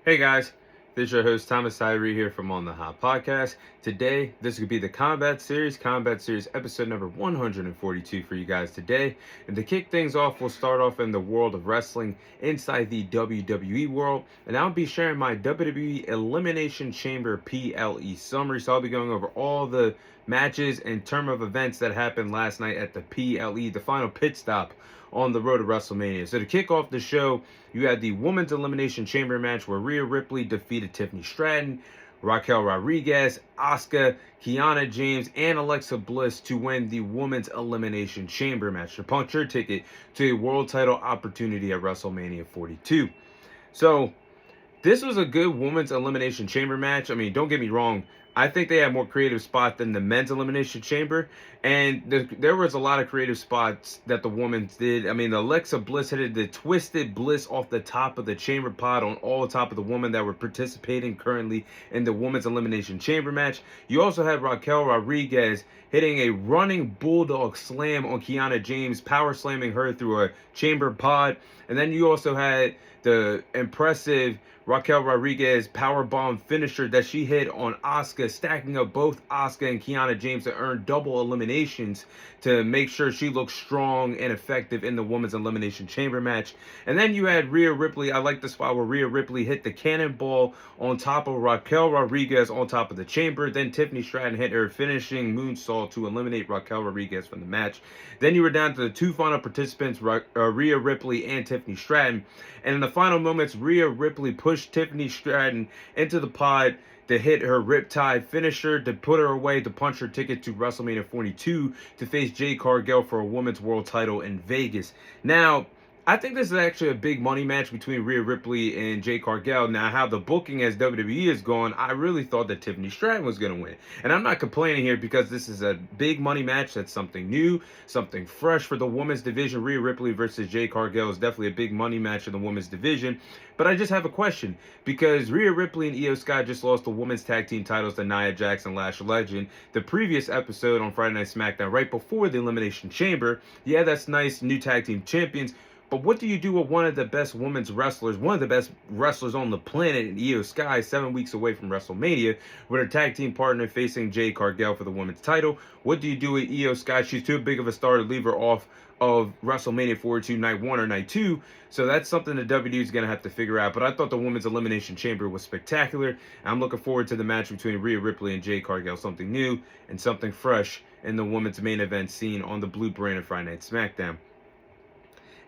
Hey guys, this is your host Thomas Tyree here from On the Hot Podcast. Today, this could be the Combat Series episode number 142 for you guys today. And to kick things off, we'll start off in the world of wrestling inside the WWE world. And I'll be sharing my WWE Elimination Chamber PLE summary. So I'll be going over all the matches and term of events that happened last night at the PLE, the final pit stop on the road to WrestleMania. So to kick off the show, you had the Women's Elimination Chamber match where Rhea Ripley defeated Tiffany Stratton, Raquel Rodriguez, Asuka, Kiana James, and Alexa Bliss to win the Women's Elimination Chamber match to punch her ticket to a world title opportunity at WrestleMania 42. So this was a good Women's Elimination Chamber match. I mean, don't get me wrong. I think they had more creative spots than the Men's Elimination Chamber. And there was a lot of creative spots that the women did. I mean, Alexa Bliss hit the Twisted Bliss off the top of the chamber pod on all top of the women that were participating currently in the Women's Elimination Chamber match. You also had Raquel Rodriguez hitting a running bulldog slam on Kiana James, power slamming her through a chamber pod. And then you also had the impressive Raquel Rodriguez powerbomb finisher that she hit on Asuka, stacking up both Asuka and Kiana James to earn double eliminations to make sure she looks strong and effective in the Women's Elimination Chamber match. And then you had Rhea Ripley. I like the spot where Rhea Ripley hit the cannonball on top of Raquel Rodriguez on top of the chamber. Then Tiffany Stratton hit her finishing moonsault to eliminate Raquel Rodriguez from the match. Then you were down to the two final participants, Rhea Ripley and Tiffany Stratton. And in the final moments, Rhea Ripley pushed Tiffany Stratton into the pod to hit her Riptide finisher to put her away to punch her ticket to WrestleMania 42 to face Jade Cargill for a women's world title in Vegas. Now, I think this is actually a big money match between Rhea Ripley and Jade Cargill. Now, how the booking as WWE is going, I really thought that Tiffany Stratton was going to win. And I'm not complaining here because this is a big money match. That's something new, something fresh for the women's division. Rhea Ripley versus Jade Cargill is definitely a big money match in the women's division. But I just have a question because Rhea Ripley and Io Sky just lost the women's tag team titles to Nia Jax and Lash Legend. The previous episode on Friday Night SmackDown, right before the Elimination Chamber, yeah, that's nice, new tag team champions. But what do you do with one of the best women's wrestlers, one of the best wrestlers on the planet in Io Sky, 7 weeks away from WrestleMania, with her tag team partner facing Jade Cargill for the women's title? What do you do with Io Sky? She's too big of a star to leave her off of WrestleMania 42 night 1 or night 2. So that's something the WWE is going to have to figure out. But I thought the Women's Elimination Chamber was spectacular. I'm looking forward to the match between Rhea Ripley and Jade Cargill. Something new and something fresh in the women's main event scene on the Blue Brand of Friday Night SmackDown.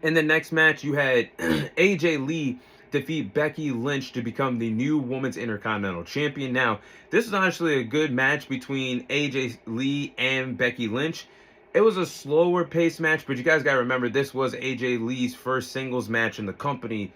In the next match, you had AJ Lee defeat Becky Lynch to become the new Women's Intercontinental Champion. Now, this is honestly a good match between AJ Lee and Becky Lynch. It was a slower paced match, but you guys got to remember this was AJ Lee's first singles match in the company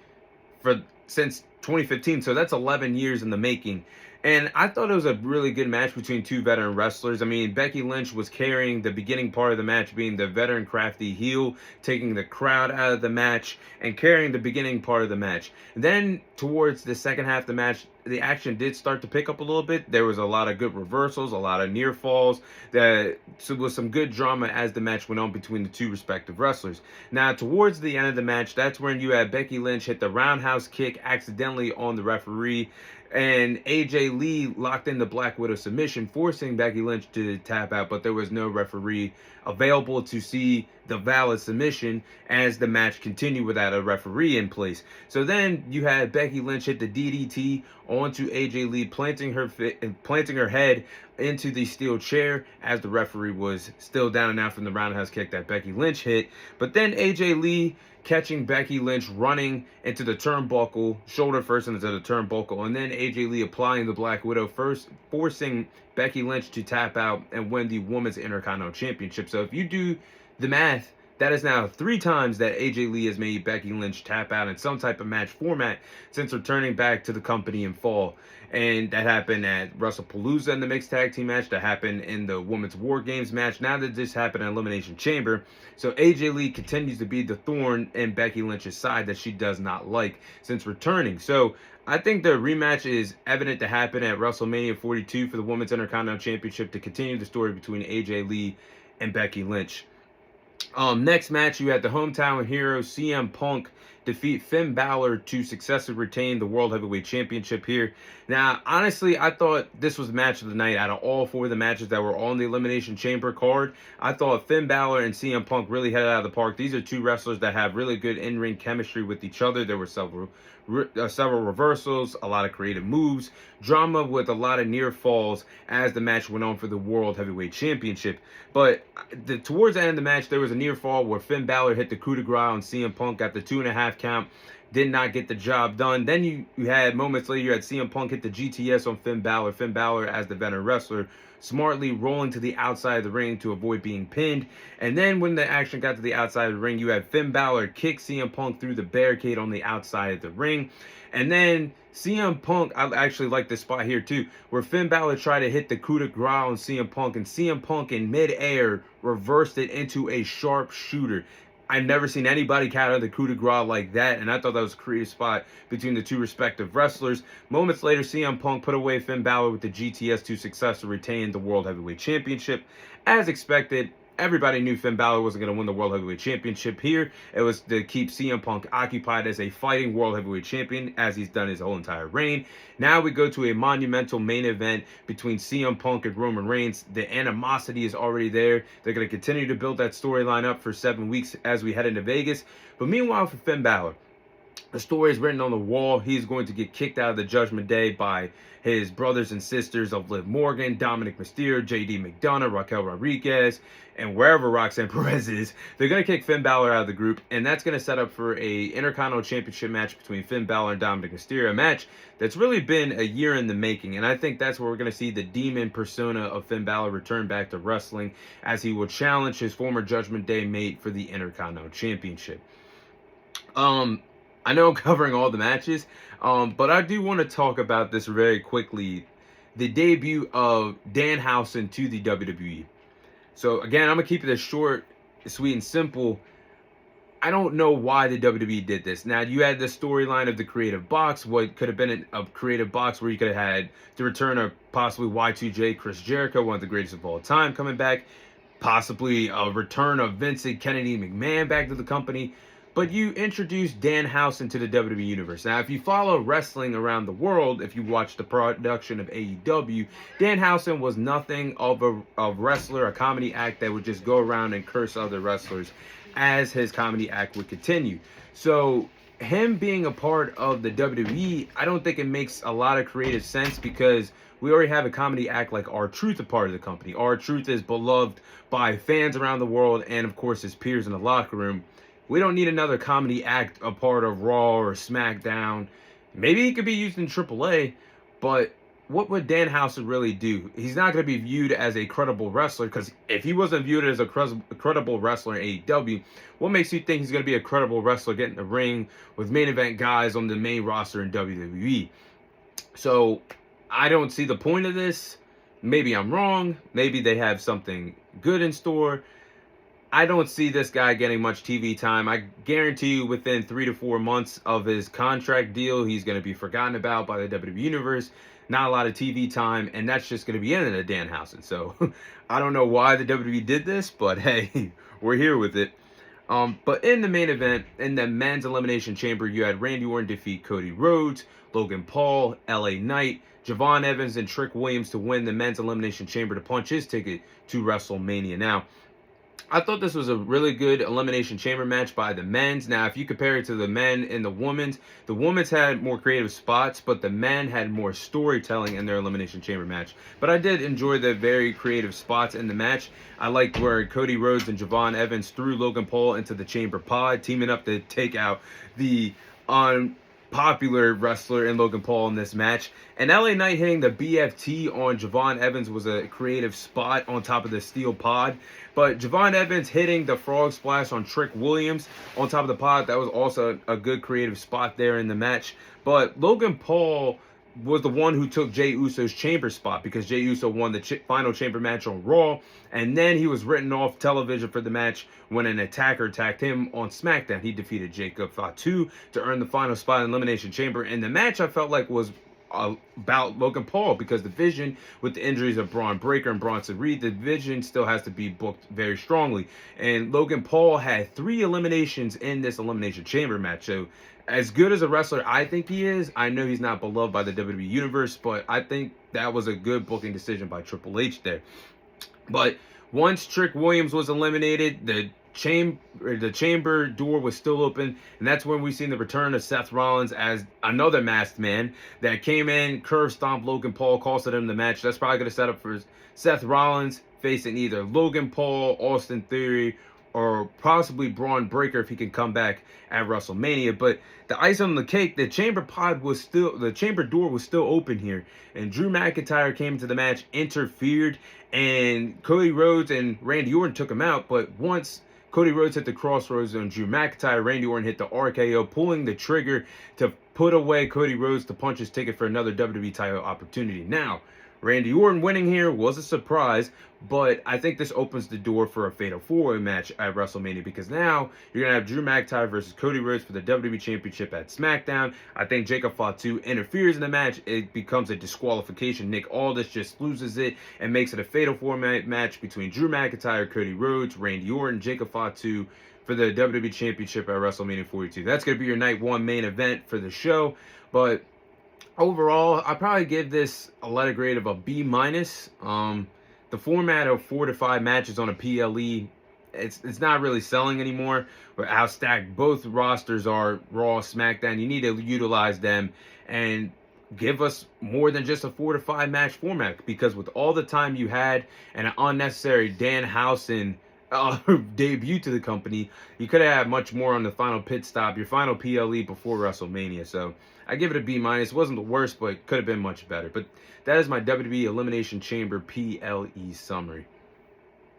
since 2015, so that's 11 years in the making. And I thought it was a really good match between two veteran wrestlers. I mean, Becky Lynch was carrying the beginning part of the match, being the veteran crafty heel, taking the crowd out of the match, and carrying the beginning part of the match. Then, towards the second half of the match, the action did start to pick up a little bit. There was a lot of good reversals, a lot of near falls. There was some good drama as the match went on between the two respective wrestlers. Now, towards the end of the match, that's when you had Becky Lynch hit the roundhouse kick accidentally on the referee, and AJ Lee locked in the Black Widow submission, forcing Becky Lynch to tap out, but there was no referee available to see the valid submission as the match continued without a referee in place. So then you had Becky Lynch hit the DDT onto AJ Lee, planting her head into the steel chair as the referee was still down and out from the roundhouse kick that Becky Lynch hit. But then AJ Lee catching Becky Lynch running into the turnbuckle, shoulder first into the turnbuckle, and then AJ Lee applying the Black Widow first, forcing Becky Lynch to tap out and win the Women's Intercontinental Championship. So if you do the math, that is now 3 times that AJ Lee has made Becky Lynch tap out in some type of match format since returning back to the company in fall. And that happened at WrestlePalooza in the mixed tag team match. That happened in the Women's War Games match. Now that this happened in Elimination Chamber. So AJ Lee continues to be the thorn in Becky Lynch's side that she does not like since returning. So I think the rematch is evident to happen at WrestleMania 42 for the Women's Intercontinental Championship to continue the story between AJ Lee and Becky Lynch. Next match, you had the hometown hero CM Punk defeat Finn Balor to successfully retain the World Heavyweight Championship here. Now, honestly, I thought this was the match of the night. Out of all 4 of the matches that were on the Elimination Chamber card, I thought Finn Balor and CM Punk really headed out of the park. These are 2 wrestlers that have really good in-ring chemistry with each other. There were several reversals, a lot of creative moves, drama with a lot of near falls as the match went on for the World Heavyweight Championship. But towards the end of the match, there was a near fall where Finn Balor hit the coup de grace on CM Punk at the 2.5 count. Did not get the job done. Then you had moments later, you had CM Punk hit the GTS on Finn Balor. Finn Balor, as the veteran wrestler, smartly rolling to the outside of the ring to avoid being pinned. And then when the action got to the outside of the ring, you had Finn Balor kick CM Punk through the barricade on the outside of the ring. And then CM Punk, I actually like this spot here too, where Finn Balor tried to hit the coup de grace on CM Punk, and CM Punk in midair reversed it into a sharpshooter. I've never seen anybody counter the coup de grace like that, and I thought that was a creative spot between the 2 respective wrestlers. Moments later, CM Punk put away Finn Balor with the GTS to successfully retain the World Heavyweight Championship. As expected, everybody knew Finn Balor wasn't going to win the World Heavyweight Championship here. It was to keep CM Punk occupied as a fighting World Heavyweight Champion, as he's done his whole entire reign. Now we go to a monumental main event between CM Punk and Roman Reigns. The animosity is already there. They're going to continue to build that storyline up for 7 weeks as we head into Vegas. But meanwhile, for Finn Balor, the story is written on the wall. He's going to get kicked out of the Judgment Day by his brothers and sisters of Liv Morgan, Dominic Mysterio, JD McDonough, Raquel Rodriguez, and wherever Roxanne Perez is. They're going to kick Finn Balor out of the group, and that's going to set up for a Intercontinental Championship match between Finn Balor and Dominic Mysterio, a match that's really been a year in the making. And I think that's where we're going to see the demon persona of Finn Balor return back to wrestling, as he will challenge his former Judgment Day mate for the Intercontinental Championship. I know I'm covering all the matches, but I do want to talk about this very quickly. The debut of Danhausen to the WWE. So again, I'm going to keep it as short, sweet, and simple. I don't know why the WWE did this. Now, you had the storyline of the creative box, what could have been a creative box where you could have had the return of possibly Y2J, Chris Jericho, one of the greatest of all time, coming back. Possibly a return of Vincent Kennedy McMahon back to the company. But you introduced Danhausen to the WWE Universe. Now, if you follow wrestling around the world, if you watch the production of AEW, Danhausen was nothing of a wrestler, a comedy act that would just go around and curse other wrestlers as his comedy act would continue. So him being a part of the WWE, I don't think it makes a lot of creative sense, because we already have a comedy act like R-Truth a part of the company. R-Truth is beloved by fans around the world and, of course, his peers in the locker room. We don't need another comedy act a part of Raw or SmackDown. Maybe he could be used in AAA, but what would Danhausen really do? He's not going to be viewed as a credible wrestler, because if he wasn't viewed as a credible wrestler in AEW, what makes you think he's going to be a credible wrestler getting the ring with main event guys on the main roster in WWE? So I don't see the point of this. Maybe I'm wrong. Maybe they have something good in store. I don't see this guy getting much TV time. I guarantee you within 3 to 4 months of his contract deal, he's going to be forgotten about by the WWE Universe. Not a lot of TV time, and that's just going to be ended at Danhausen. So I don't know why the WWE did this, but hey, we're here with it. But in the main event, in the men's Elimination Chamber, you had Randy Orton defeat Cody Rhodes, Logan Paul, LA Knight, Javon Evans, and Trick Williams to win the men's Elimination Chamber to punch his ticket to WrestleMania. Now, I thought this was a really good Elimination Chamber match by the men's. Now, if you compare it to the men and the women's had more creative spots, but the men had more storytelling in their Elimination Chamber match. But I did enjoy the very creative spots in the match. I liked where Cody Rhodes and Javon Evans threw Logan Paul into the Chamber pod, teaming up to take out the unpopular wrestler in Logan Paul in this match. And LA Knight hitting the BFT on Javon Evans was a creative spot on top of the steel pod. But Javon Evans hitting the frog splash on Trick Williams on top of the pod, that was also a good creative spot there in the match. But Logan Paul was the one who took Jey Uso's chamber spot, because Jey Uso won the final chamber match on Raw, and then he was written off television for the match when an attacker attacked him on SmackDown. He defeated Jacob Fatu to earn the final spot in Elimination Chamber, and the match I felt like was about Logan Paul, because the division, with the injuries of Braun Breaker and Bronson Reed, the division still has to be booked very strongly. And Logan Paul had 3 eliminations in this Elimination Chamber match. So as good as a wrestler I think he is, I know he's not beloved by the WWE Universe, but I think that was a good booking decision by Triple H there. But once Trick Williams was eliminated, the chamber door was still open, and that's when we've seen the return of Seth Rollins as another masked man that came in, curve stomped Logan Paul, costed him the match. That's probably going to set up for Seth Rollins facing either Logan Paul, Austin Theory, or possibly Braun Breaker if he can come back at WrestleMania. But the icing on the cake, the chamber door was still open here, and Drew McIntyre came into the match, interfered, and Cody Rhodes and Randy Orton took him out. But once Cody Rhodes hit the crossroads on Drew McIntyre, Randy Orton hit the RKO, pulling the trigger to put away Cody Rhodes to punch his ticket for another WWE title opportunity. Now, Randy Orton winning here was a surprise, but I think this opens the door for a Fatal 4-Way match at WrestleMania, because now you're going to have Drew McIntyre versus Cody Rhodes for the WWE Championship at SmackDown. I think Jacob Fatu interferes in the match. It becomes a disqualification. Nick Aldis just loses it and makes it a Fatal 4-Way match between Drew McIntyre, Cody Rhodes, Randy Orton, Jacob Fatu for the WWE Championship at WrestleMania 42. That's going to be your Night 1 main event for the show, but overall, I probably give this a letter grade of a B-. The format of 4 to 5 matches on a PLE, it's not really selling anymore. But how stacked both rosters are, Raw, SmackDown, you need to utilize them and give us more than just a 4 to 5 match format. Because with all the time you had and an unnecessary Danhausen debut to the company, you could have had much more on the final pit stop, your final PLE before WrestleMania. So I give it a B-. It wasn't the worst, but it could have been much better. But that is my WWE Elimination Chamber PLE summary.